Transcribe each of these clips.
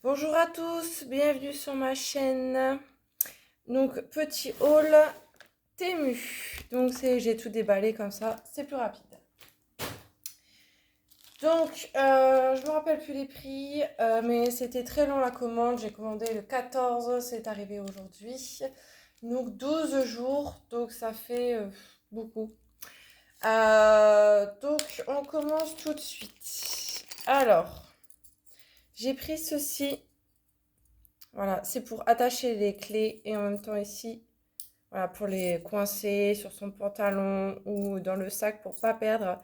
Bonjour à tous, bienvenue sur ma chaîne. Donc petit haul Temu. Donc j'ai tout déballé comme ça, c'est plus rapide. Donc je me rappelle plus les prix, mais c'était très long la commande. J'ai commandé le 14, c'est arrivé aujourd'hui. Donc 12 jours, donc ça fait beaucoup. Donc on commence tout de suite. Alors, j'ai pris ceci. Voilà, c'est pour attacher les clés et en même temps ici, voilà, pour les coincer sur son pantalon ou dans le sac pour pas perdre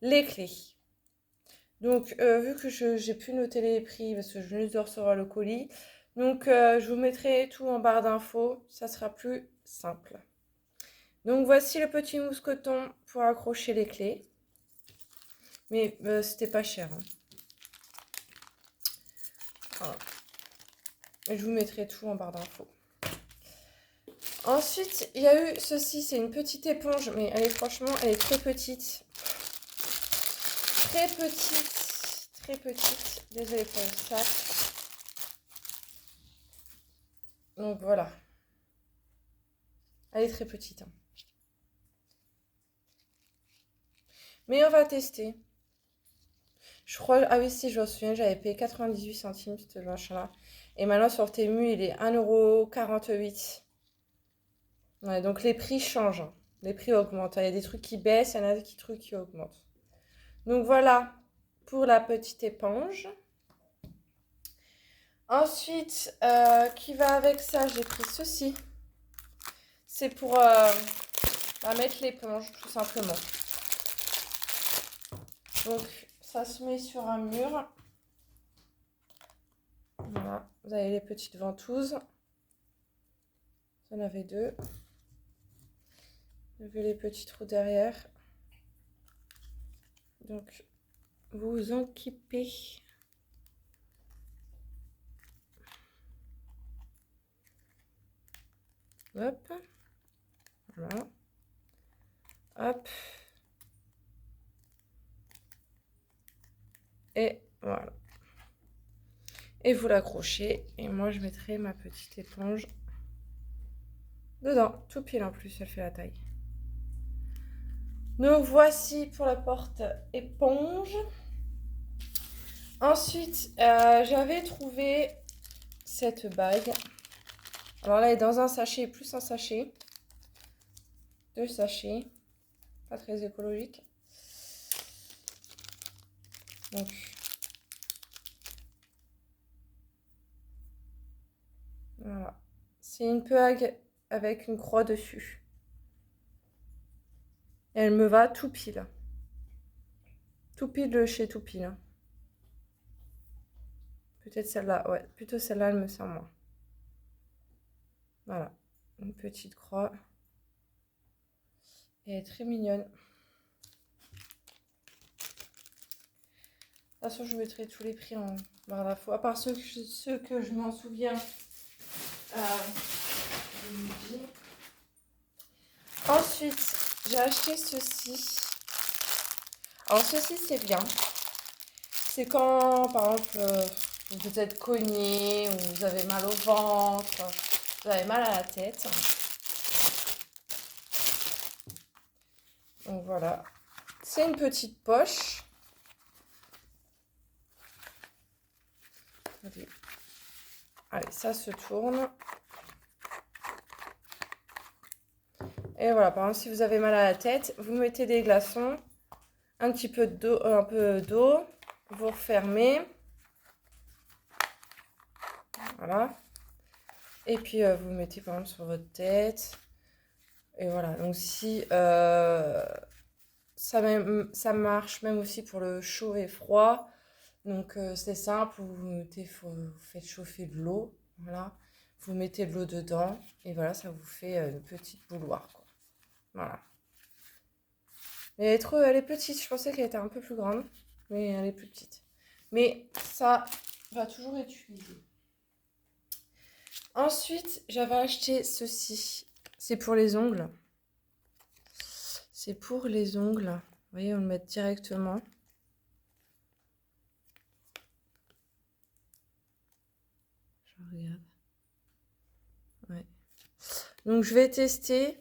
les clés. Donc, vu que j'ai pu noter les prix parce que je venais de recevoir le colis, donc je vous mettrai tout en barre d'infos, ça sera plus simple. Donc voici le petit mousqueton pour accrocher les clés, mais c'était pas cher, hein. Voilà. Et je vous mettrai tout en barre d'infos. Ensuite, il y a eu ceci, c'est une petite éponge, mais franchement, elle est très petite. Très petite, très petite. Désolée pour le sac. Donc voilà. Elle est très petite, hein. Mais on va tester. Je crois, ah oui, si, je me souviens, j'avais payé 98 centimes, ce machin-là. Et maintenant, sur Temu, il est 1,48 €. Ouais, donc les prix changent, hein. Les prix augmentent. Il y a des trucs qui baissent, il y en a des trucs qui augmentent. Donc voilà pour la petite éponge. Ensuite, qui va avec ça, j'ai pris ceci. C'est pour mettre l'éponge, tout simplement. Donc, ça se met sur un mur. Voilà, vous avez les petites ventouses. Vous en avez deux. Vous avez les petits trous derrière. Donc, vous vous en équipez. Hop. Voilà. Hop. Et voilà. Et vous l'accrochez. Et moi, je mettrai ma petite éponge dedans. Tout pile en plus, elle fait la taille. Donc, voici pour la porte éponge. Ensuite, j'avais trouvé cette bague. Alors là, elle est dans un sachet, plus un sachet. Deux sachets. Pas très écologique. Donc, voilà. C'est une bague avec une croix dessus. Et elle me va tout pile. Tout pile de chez tout pile, hein. Peut-être celle-là, ouais. Plutôt celle-là, elle me sert moins. Voilà. Une petite croix. Et elle est très mignonne. De toute façon, je mettrai tous les prix en barre d'infos. À part ceux que je m'en souviens. Ensuite, j'ai acheté ceci. Alors, ceci, c'est bien. C'est quand, par exemple, vous êtes cogné, ou vous avez mal au ventre, vous avez mal à la tête. Donc voilà. C'est une petite poche. Allez, ça se tourne. Et voilà, par exemple, si vous avez mal à la tête, vous mettez des glaçons, un petit peu d'eau, vous refermez. Voilà. Et puis vous mettez par exemple sur votre tête. Et voilà. Donc si ça marche même aussi pour le chaud et froid. Donc c'est simple, vous faites chauffer de l'eau. Voilà. Vous mettez de l'eau dedans. Et voilà, ça vous fait une petite bouilloire, quoi. Voilà. Elle est petite, je pensais qu'elle était un peu plus grande, mais elle est plus petite. Mais ça va toujours être utilisé. Ensuite, j'avais acheté ceci. C'est pour les ongles. C'est pour les ongles. Vous voyez, on le met directement. Regarde. Ouais. Donc, je vais tester.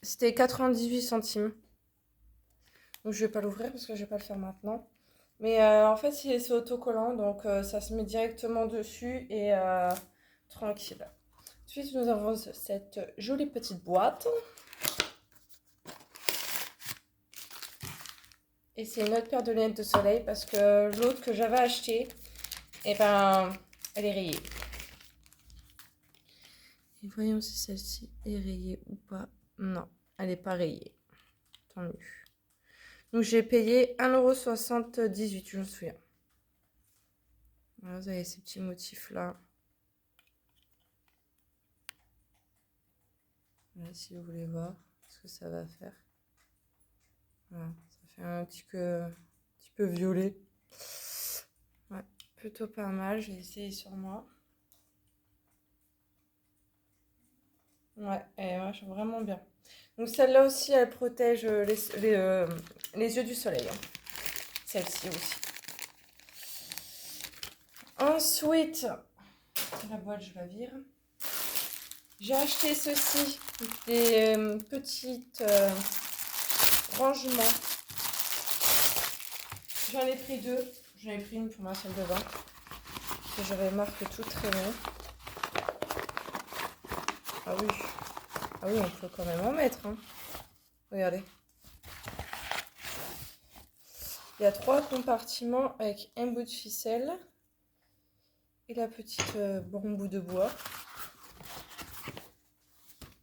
C'était 98 centimes. Donc, je vais pas l'ouvrir parce que je vais pas le faire maintenant. Mais en fait, c'est autocollant. Donc, ça se met directement dessus et tranquille. Ensuite, nous avons cette jolie petite boîte. Et c'est une autre paire de lunettes de soleil parce que l'autre que j'avais achetée, eh ben, elle est rayée. Et voyons si celle-ci est rayée ou pas. Non, elle n'est pas rayée. Tant mieux. Donc j'ai payé 1,78 €, je me souviens. Voilà, vous avez ces petits motifs-là. Voilà, si vous voulez voir ce que ça va faire. Voilà, ça fait un petit peu violet. Ouais, plutôt pas mal. J'ai essayé sur moi. Ouais, elle marche vraiment bien. Donc celle-là aussi, elle protège les yeux du soleil, hein. Celle-ci aussi. Ensuite, la boîte, je la vire. J'ai acheté ceci, des petites rangements. J'en ai pris deux. J'en ai pris une pour ma salle de bain. Parce que j'avais marre que tout traînait. Ah oui. Ah oui, on peut quand même en mettre, hein. Regardez. Il y a 3 compartiments avec un bout de ficelle. Et la petite bambou de bois.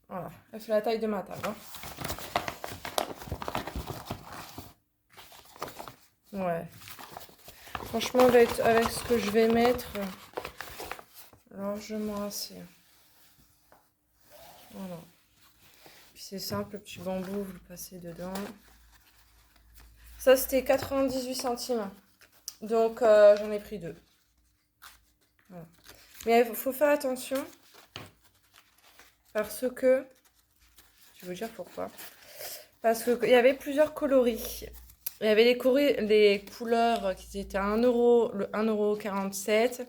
Voilà, elle fait la taille de ma table, hein. Ouais. Franchement, avec ce que je vais mettre, largement assez. Voilà. Puis c'est simple, le petit bambou, vous le passez dedans. Ça, c'était 98 centimes. Donc, j'en ai pris 2. Voilà. Mais il faut faire attention. Parce que... Je vais vous dire pourquoi. Parce qu'il y avait plusieurs coloris. Il y avait les couleurs qui étaient à 1 €, le 1,47 €.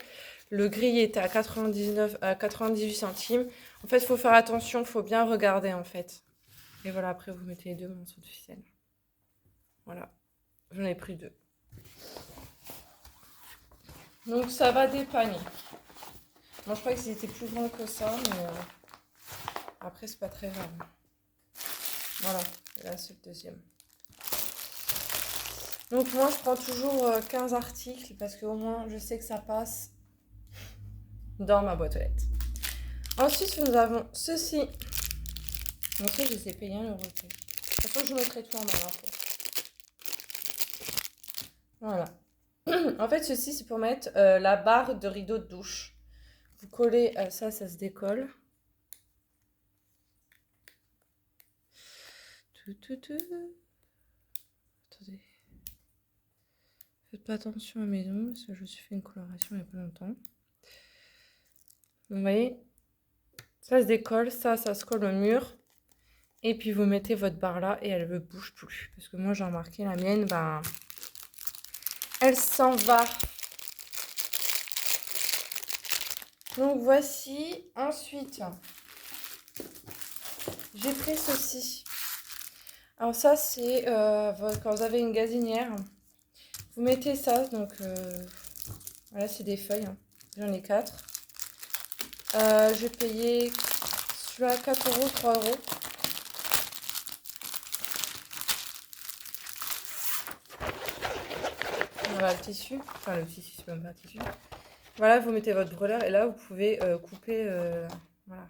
Le gris était à 98 centimes. En fait, il faut faire attention, il faut bien regarder en fait. Et voilà, après vous mettez les 2 morceaux de ficelle. Voilà, j'en ai pris 2. Donc ça va dépanner. Moi je crois qu'ils étaient plus grands que ça, mais après c'est pas très grave. Voilà, et là c'est le deuxième. Donc moi je prends toujours 15 articles parce qu'au moins je sais que ça passe dans ma boîte aux lettres. Ensuite nous avons ceci. Donc ça je les ai payés 1 €. De toute façon je mettrai tout en main après. Voilà. En fait ceci c'est pour mettre la barre de rideau de douche. Vous collez ça, ça se décolle. Attendez. Faites pas attention à mes ongles, parce que je me suis fait une coloration il n'y a pas longtemps. Vous voyez, ça se décolle, ça se colle au mur. Et puis vous mettez votre barre là et elle ne bouge plus. Parce que moi j'ai remarqué la mienne, ben, elle s'en va. Donc voici. Ensuite, j'ai pris ceci. Alors ça c'est quand vous avez une gazinière. Vous mettez ça, donc voilà, c'est des feuilles, hein. J'en ai 4. J'ai payé celui-là 4 €, 3 €. Voilà le tissu, enfin le tissu c'est même pas un tissu. Voilà, vous mettez votre brûleur et là vous pouvez couper, voilà.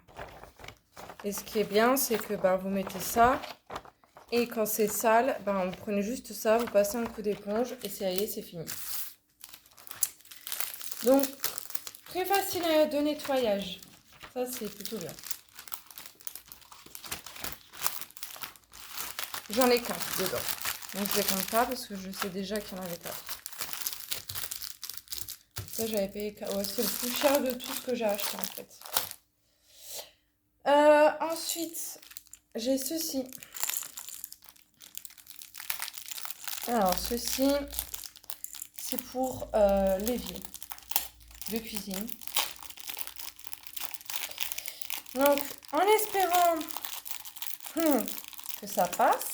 Et ce qui est bien c'est que ben, vous mettez ça et quand c'est sale, ben, vous prenez juste ça, vous passez un coup d'éponge et ça y est, c'est fini. Donc très facile de nettoyage, ça c'est plutôt bien. J'en ai 4 dedans, donc je les compte pas parce que je sais déjà qu'il y en avait 4. Ça j'avais payé, ouais, c'est le plus cher de tout ce que j'ai acheté en fait. Ensuite j'ai ceci. Alors ceci c'est pour l'évier de cuisine. Donc, en espérant que ça passe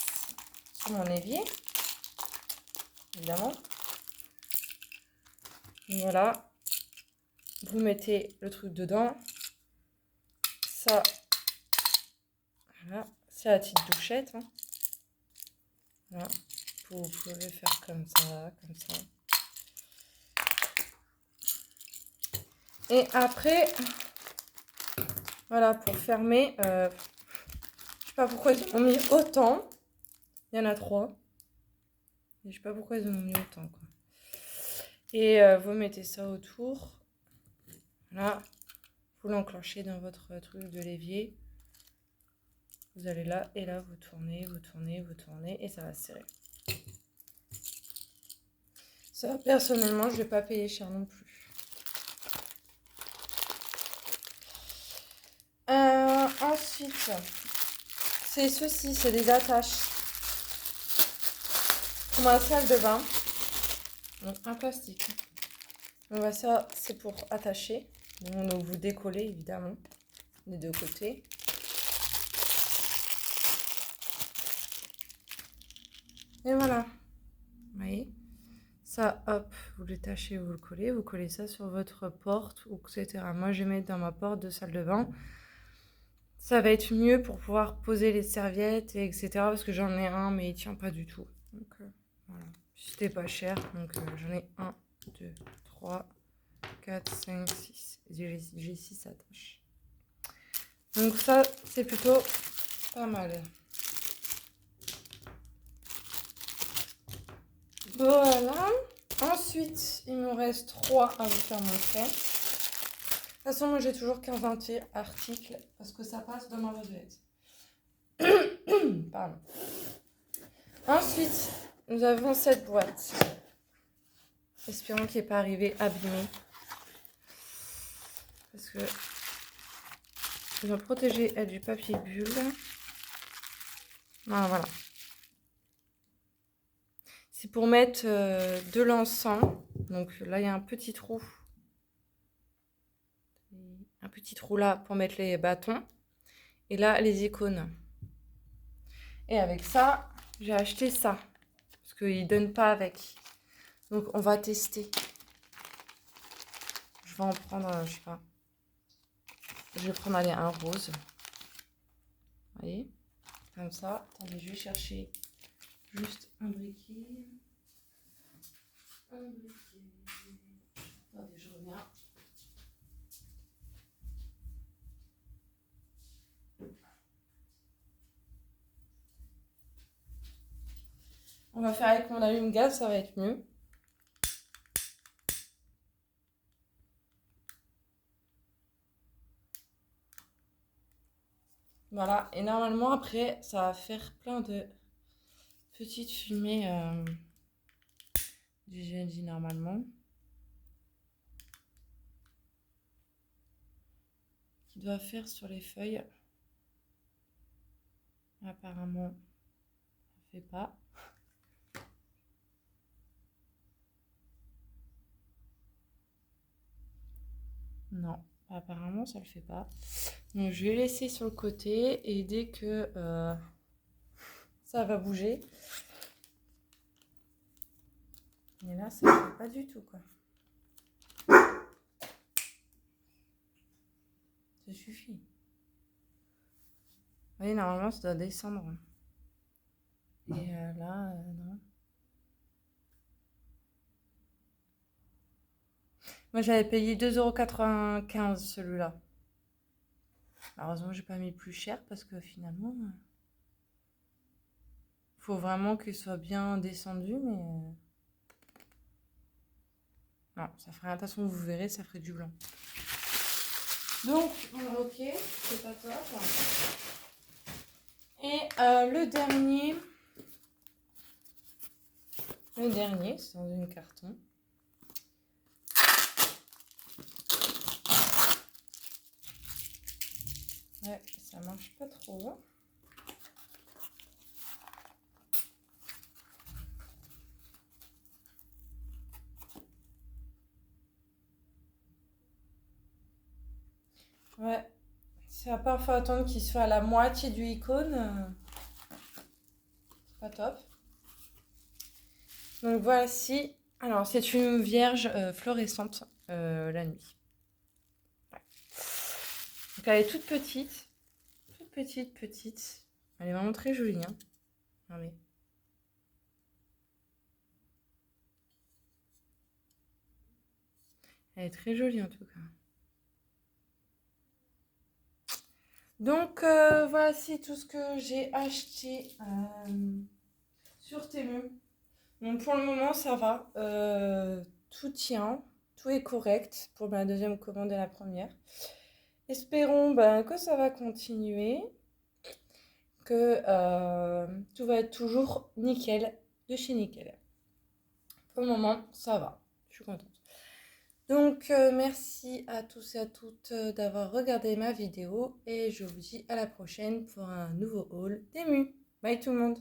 sur mon évier, évidemment. Voilà. Vous mettez le truc dedans. Ça, voilà. C'est la petite douchette. Hein. Voilà. Vous pouvez faire comme ça, comme ça. Et après, voilà, pour fermer, je sais pas pourquoi ils ont mis autant. Il y en a 3. Et je sais pas pourquoi ils en ont mis autant, quoi. Et vous mettez ça autour. Là, vous l'enclenchez dans votre truc de l'évier. Vous allez là et là, vous tournez, vous tournez, vous tournez et ça va se serrer. Ça, personnellement, je vais pas payer cher non plus. Ensuite, c'est ceci, c'est des attaches pour ma salle de bain. Donc un plastique. Donc ça, c'est pour attacher. Donc vous décollez évidemment des deux côtés. Et voilà. Vous voyez? Ça, hop, vous le tâchez, vous collez ça sur votre porte, etc. Moi, je vais mettre dans ma porte de salle de bain. Ça va être mieux pour pouvoir poser les serviettes, etc. Parce que j'en ai un, mais il tient pas du tout. Donc, voilà. C'était pas cher. Donc, j'en ai 1, 2, 3, 4, 5, 6. J'ai 6 attaches. Donc, ça, c'est plutôt pas mal. Voilà. Ensuite, il me reste 3 à vous faire montrer. De toute façon, moi, j'ai toujours 15 articles parce que ça passe dans ma boîte. Pardon. Ensuite, nous avons cette boîte. Espérons qu'il n'est pas arrivé abîmé. Parce que je dois protéger elle du papier bulle. Ah, voilà. C'est pour mettre de l'encens. Donc là, il y a un petit trou. Un petit trou là pour mettre les bâtons. Et là, les icônes. Et avec ça, j'ai acheté ça. Parce qu'ils ne donnent pas avec. Donc, on va tester. Je vais en prendre, je sais pas. Je vais prendre, allez, un rose. Vous voyez? Comme ça. Attendez, je vais chercher juste un briquet. Un briquet. Attendez, je reviens. On va faire avec mon allume-gaz, ça va être mieux. Voilà, et normalement après, ça va faire plein de petites fumées du jeudi normalement. Qui doit faire sur les feuilles. Apparemment, ça ne fait pas. Non, apparemment ça le fait pas. Donc je vais laisser sur le côté et dès que ça va bouger. Et là ça ne fait pas du tout quoi. Ça suffit. Vous voyez, normalement ça doit descendre. Et là, non. Moi j'avais payé 2,95 € celui-là. Heureusement, j'ai pas mis plus cher parce que finalement, faut vraiment qu'il soit bien descendu, mais non, ça ferait rien. De toute façon, vous verrez, ça ferait du blanc. Donc, ok, c'est pas top. Et le dernier, c'est dans une carton. Ouais, ça marche pas trop. Ouais, C'est à parfois attendre qu'il soit à la moitié du icône. C'est pas top. Donc voici. Alors, c'est une vierge fluorescente la nuit. Ouais. Donc, elle est toute petite. Toute petite, petite. Elle est vraiment très jolie. Hein. Regardez. Elle est très jolie en tout cas. Donc, voici tout ce que j'ai acheté sur Temu. Donc, pour le moment, ça va. Tout tient. Tout est correct pour ma deuxième commande et la première. Espérons que ça va continuer. Que tout va être toujours nickel de chez Nickel. Pour le moment, ça va. Je suis contente. Donc, merci à tous et à toutes d'avoir regardé ma vidéo et je vous dis à la prochaine pour un nouveau haul Temu. Bye tout le monde!